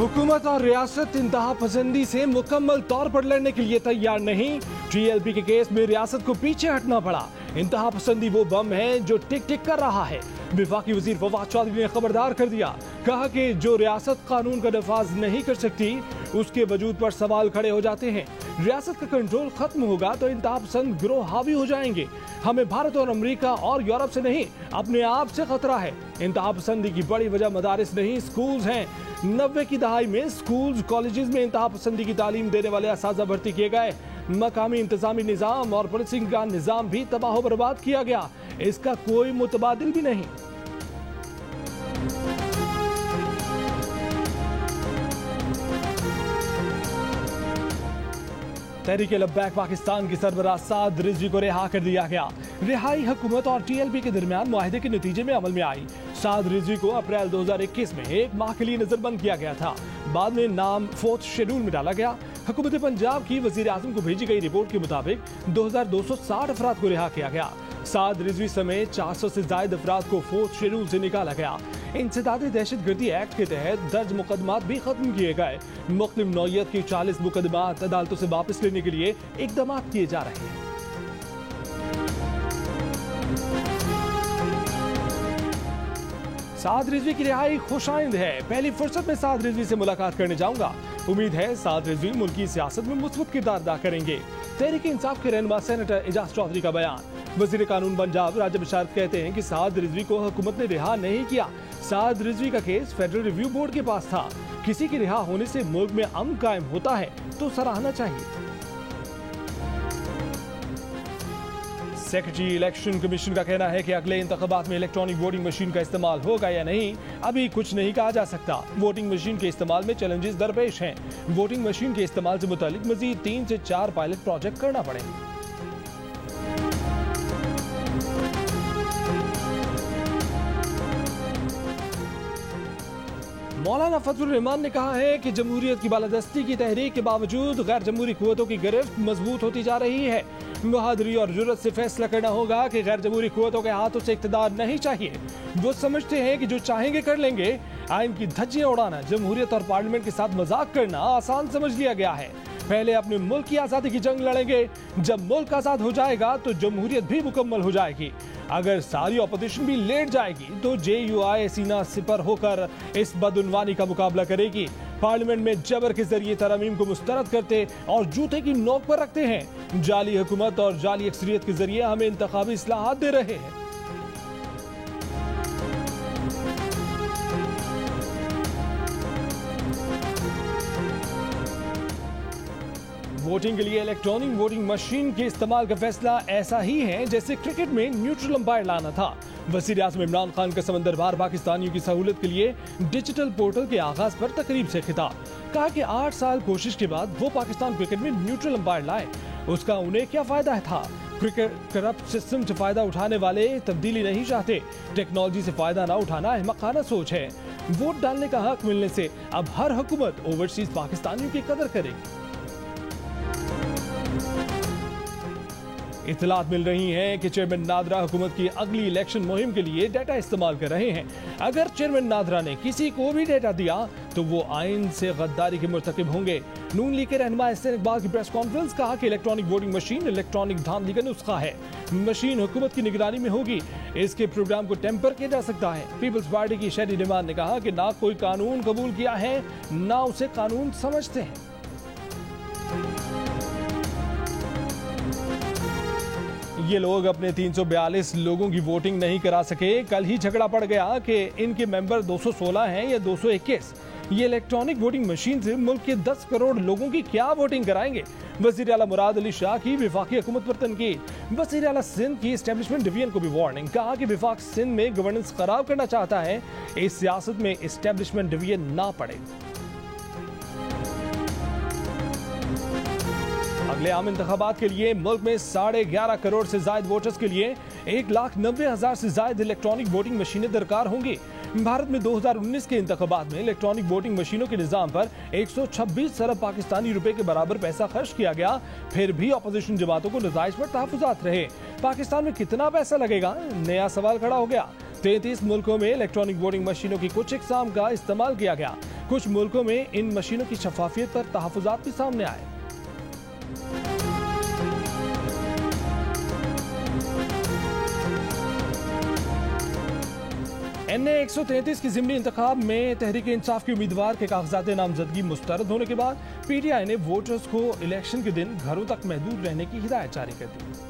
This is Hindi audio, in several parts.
हुकूमत और रियासत इंतहा पसंदी से मुकम्मल तौर पर लड़ने के लिए तैयार नहीं। टीएलपी के केस में रियासत को पीछे हटना पड़ा। इंतहा पसंदी वो बम है जो टिक टिक कर रहा है। वफाकी वजीर फवाद चौधरी ने खबरदार कर दिया, कहा कि जो रियासत कानून का नफाज नहीं कर सकती उसके वजूद पर सवाल खड़े हो जाते हैं। रियासत का कंट्रोल खत्म होगा तो इंतहा पसंद गिरोह हावी हो जाएंगे। हमें भारत और अमेरिका और यूरोप से नहीं, अपने आप से खतरा है। इंतहा पसंदी की बड़ी वजह मदारिस नहीं, स्कूल्स हैं। 90 की दहाई में स्कूल्स कॉलेजेस में इंतहा पसंदी की तालीम देने वाले असातिज़ा भर्ती किए गए। मकामी इंतजामी निज़ाम और पुलिसिंग का निज़ाम भी तबाह बर्बाद किया गया। इसका कोई मुतबादिल भी नहीं। तहरीक लब्बैक पाकिस्तान की सरबराह साद रिजवी को रिहा कर दिया गया। रिहाई हुकूमत और टीएलपी के दरमियान मुआहिदे के नतीजे में अमल में आई। साद रिजवी को अप्रैल 2021 में 1 माह के लिए नजरबंद किया गया था। बाद में नाम 4th शेड्यूल में डाला गया। हुकूमत पंजाब की वजीर आजम को भेजी गई रिपोर्ट के मुताबिक 2260 अफराद को रिहा किया गया। साद रिजवी समेत 400 से ज्यादा अफराद को 4th शेड्यूल से निकाला गया। इंसदाद दहशतगर्दी एक्ट के तहत दर्ज मुकदमात भी खत्म किए गए। मुख्तलिफ नौयत की 40 मुकदमात अदालतों से वापस लेने के लिए इकदाम किए जा रहे हैं। साद रिजवी की रिहाई खुशाइंद है। पहली फुर्सत में साद रिजवी से मुलाकात करने जाऊंगा। उम्मीद है साद रिजवी मुल्की सियासत में मुस्बत किरदार अदा करेंगे। तहरीक इंसाफ के रहनुमा सेनेटर एजाज चौधरी का बयान। वजीर कानून पंजाब राजा बशारत कहते हैं कि साद रिजवी को हुकूमत ने रिहा नहीं किया। साद रिजवी का केस फेडरल रिव्यू बोर्ड के पास था। किसी के रिहा होने से मुल्क में अमन कायम होता है तो सराहना चाहिए। सेक्रेटरी इलेक्शन कमीशन का कहना है कि अगले इंतखाबात में इलेक्ट्रॉनिक वोटिंग मशीन का इस्तेमाल होगा या नहीं, अभी कुछ नहीं कहा जा सकता। वोटिंग मशीन के इस्तेमाल में चैलेंजेस दरपेश हैं। वोटिंग मशीन के इस्तेमाल से मुतालिक मजीद 3 से 4 पायलट प्रोजेक्ट करना पड़ेगा। मौलाना फजलुर रहमान ने कहा है कि जमहूरियत की बालादस्ती की तहरीक के बावजूद गैर जमहूरी कुव्वतों की गिरफ्त मजबूत होती जा रही है। बहादुरी और जुर्रत से फैसला करना होगा कि गैर जमहूरी कुव्वतों के हाथों से इक़्तिदार नहीं चाहिए। वो समझते हैं कि जो चाहेंगे कर लेंगे। आइन की धज्जियां उड़ाना, जमहूरियत और पार्लियामेंट के साथ मजाक करना आसान समझ लिया गया है। पहले अपने मुल्क की आज़ादी की जंग लड़ेंगे। जब मुल्क आज़ाद हो जाएगा तो जमहूरियत भी मुकम्मल हो जाएगी। अगर सारी ऑपोजिशन भी लेट जाएगी तो JUI सीना सिपर होकर इस बदउनवानी का मुकाबला करेगी। पार्लियामेंट में जबर के जरिए तरमीम को मुस्तरद करते और जूते की नोक पर रखते हैं। जाली हुकूमत और जाली अक्सरियत के जरिए हमें इंतखाबी इस्लाहात दे रहे हैं। वोटिंग के लिए इलेक्ट्रॉनिक वोटिंग मशीन के इस्तेमाल का फैसला ऐसा ही है जैसे क्रिकेट में न्यूट्रल अंपायर लाना था। वज़ीर आज़म इमरान खान का समंदर बार पाकिस्तानियों की सहूलत के लिए डिजिटल पोर्टल के आगाज पर तकरीब से खिताब। कहा कि 8 साल कोशिश के बाद वो पाकिस्तान क्रिकेट में न्यूट्रल अंपायर लाए, उसका उन्हें क्या फायदा था। क्रिकेट करप्ट सिस्टम से फायदा उठाने वाले तब्दीली नहीं चाहते। टेक्नोलॉजी से फायदा ना उठाना अहमकाना सोच है। वोट डालने का हक मिलने से अब हर हुकूमत ओवरसीज पाकिस्तानियों की कदर करेगी। इत्तलात मिल रही हैं कि चेयरमैन नादरा हुकूमत की अगली इलेक्शन मुहिम के लिए डाटा इस्तेमाल कर रहे हैं। अगर चेयरमैन नादरा ने किसी को भी डाटा दिया तो वो आइन से गद्दारी के मुर्तकिब होंगे। नून लीग के रहनुमा एहसन इकबाल की प्रेस कॉन्फ्रेंस, कहा कि इलेक्ट्रॉनिक वोटिंग मशीन इलेक्ट्रॉनिक धांधली का नुस्खा है। मशीन हुकूमत की निगरानी में होगी। इसके प्रोग्राम को टेम्पर किया जा सकता है। पीपल्स पार्टी की शहरी डिमांड ने कहा कि ना कोई कानून कबूल किया है ना उसे कानून समझते हैं। ये लोग अपने 342 लोगों की वोटिंग नहीं करा सके। कल ही झगड़ा पड़ गया कि इनके मेंबर 216 हैं या 221। ये इलेक्ट्रॉनिक वोटिंग मशीन से मुल्क के 10 करोड़ लोगों की क्या वोटिंग कराएंगे। वज़ीर आला मुराद अली शाह की वफाकी हुकूमत पर तनकीद। वज़ीर आला सिंध की एस्टेब्लिशमेंट डिवीजन को भी वार्निंग। कहा कि वफाक सिंध में गवर्नेंस खराब करना चाहता है। इस सियासत में एस्टेब्लिशमेंट डिवीजन ना पड़े। अगले आम इंतखाबात के लिए मुल्क में 11.5 करोड़ से ज्यादा वोटर्स के लिए 1,90,000 से ज्यादा इलेक्ट्रॉनिक वोटिंग मशीनें दरकार होंगी। भारत में 2019 के इंतखाबात में इलेक्ट्रॉनिक वोटिंग मशीनों के निजाम पर 126 अरब पाकिस्तानी रुपए के बराबर पैसा खर्च किया गया। फिर भी अपोजिशन जमातों को नताइज पर तहफुजात रहे। पाकिस्तान में कितना पैसा लगेगा, नया सवाल खड़ा हो गया। 33 मुल्कों में इलेक्ट्रॉनिक वोटिंग मशीनों की कुछ इकसाम का इस्तेमाल किया गया। कुछ मुल्कों में इन मशीनों की शफाफियत पर तहफुजात भी सामने आए। NA 133 की ज़िमनी इंतखाब में तहरीक इंसाफ के उम्मीदवार के कागजात नामजदगी मुस्तरद होने के बाद PTI ने वोटर्स को इलेक्शन के दिन घरों तक महदूद रहने की हिदायत जारी कर दी।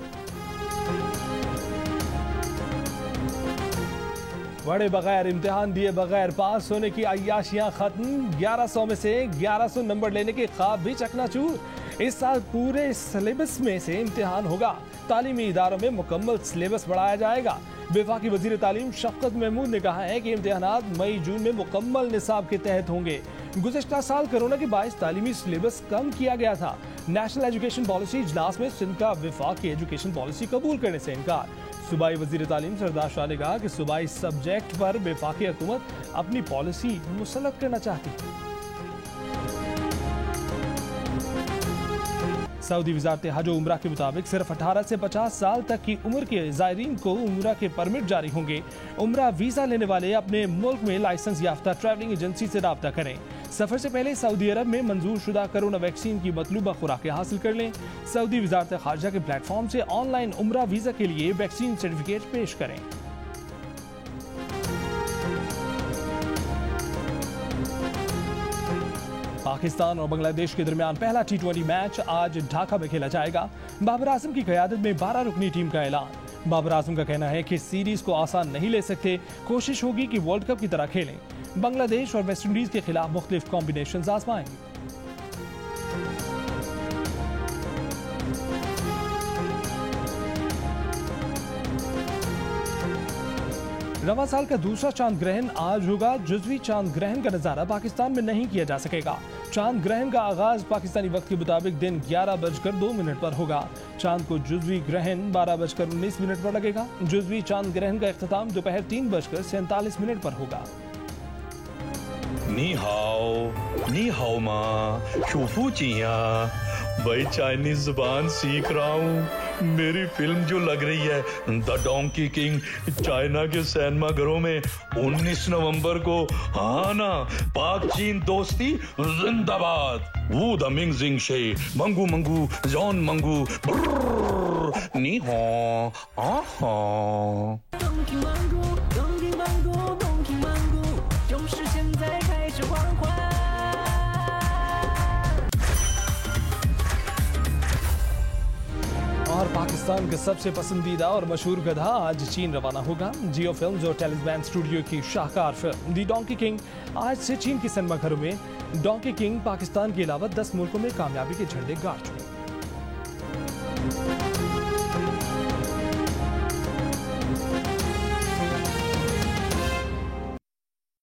पढ़े बगैर, इम्तिहान दिए बगैर पास होने की अय्याशियां खत्म। 1100 में से 1100 नंबर लेने के ख्वाब भी चकनाचूर। इस साल पूरे सिलेबस में से इम्तिहान होगा। तालीमी इदारों में मुकम्मल सिलेबस बढ़ाया जाएगा। वफाकी वजीर तालीम शफकत महमूद ने कहा है कि इम्तिहानात मई-जून में मुकम्मल निसाब के तहत होंगे। गुज़श्ता साल कोरोना के बायस तालीमी सिलेबस कम किया गया था। नेशनल एजुकेशन पॉलिसी इजलास में सिंध का वफाकी एजुकेशन पॉलिसी कबूल करने से इनकार। सूबाई वजीर तालीम सरदार शाह ने कहा कि सूबाई सब्जेक्ट पर वफाकी हुकूमत अपनी पॉलिसी मुसल्लत करना चाहती है। सऊदी वजारत हज और उम्रा के मुताबिक सिर्फ 18 से 50 साल तक की उम्र के ज़ायरीन को उम्रा के परमिट जारी होंगे। उम्रा वीज़ा लेने वाले अपने मुल्क में लाइसेंस याफ्ता ट्रैवलिंग एजेंसी से राब्ता करें। सफर से पहले सऊदी अरब में मंजूर शुदा कोरोना वैक्सीन की मतलूबा खुराकें हासिल कर लें। सऊदी वजारत खारजा के प्लेटफॉर्म से ऑनलाइन उम्रा वीज़ा के लिए वैक्सीन सर्टिफिकेट पेश करें। पाकिस्तान और बांग्लादेश के दरमियान पहला T20 मैच आज ढाका में खेला जाएगा। बाबर आजम की क़यादत में 12 रुकनी टीम का ऐलान। बाबर आजम का कहना है कि सीरीज को आसान नहीं ले सकते, कोशिश होगी कि वर्ल्ड कप की तरह खेलें। बांग्लादेश और वेस्ट इंडीज के खिलाफ मुख्तलिफ कॉम्बिनेशंस आजमाएंगे। रवां साल का दूसरा चांद ग्रहण आज होगा। जुज़वी चांद ग्रहण का नजारा पाकिस्तान में नहीं किया जा सकेगा। चांद ग्रहण का आगाज पाकिस्तानी वक्त के मुताबिक दिन 11:02 पर होगा। चांद को जुज़वी ग्रहण 12:19 पर लगेगा। जुज़वी चांद ग्रहण का इख्तिताम दोपहर 3:47 पर होगा। नी हाओ माँ, शूफू चिया। भाई चाइनीज जुबान सीख रहा हूँ। मेरी फिल्म जो लग रही है द डोंकी किंग, चाइना के सिनेमा घरों में 19 नवंबर को। हाँ ना, पाक चीन दोस्ती जिंदाबाद। वू द मिंग जिंग शे, मंगू मंगू जॉन मंगू। नी हो आहा। और पाकिस्तान का सबसे पसंदीदा और मशहूर गधा आज चीन रवाना होगा। जियो फिल्म्स और टेलीविजन स्टूडियो की शाहकार फिल्म दी डोंकी किंग आज से चीन के सिनेमा घरों में। डोंकी किंग पाकिस्तान के अलावा 10 मुल्कों में कामयाबी के झंडे गाड़ चुकी है।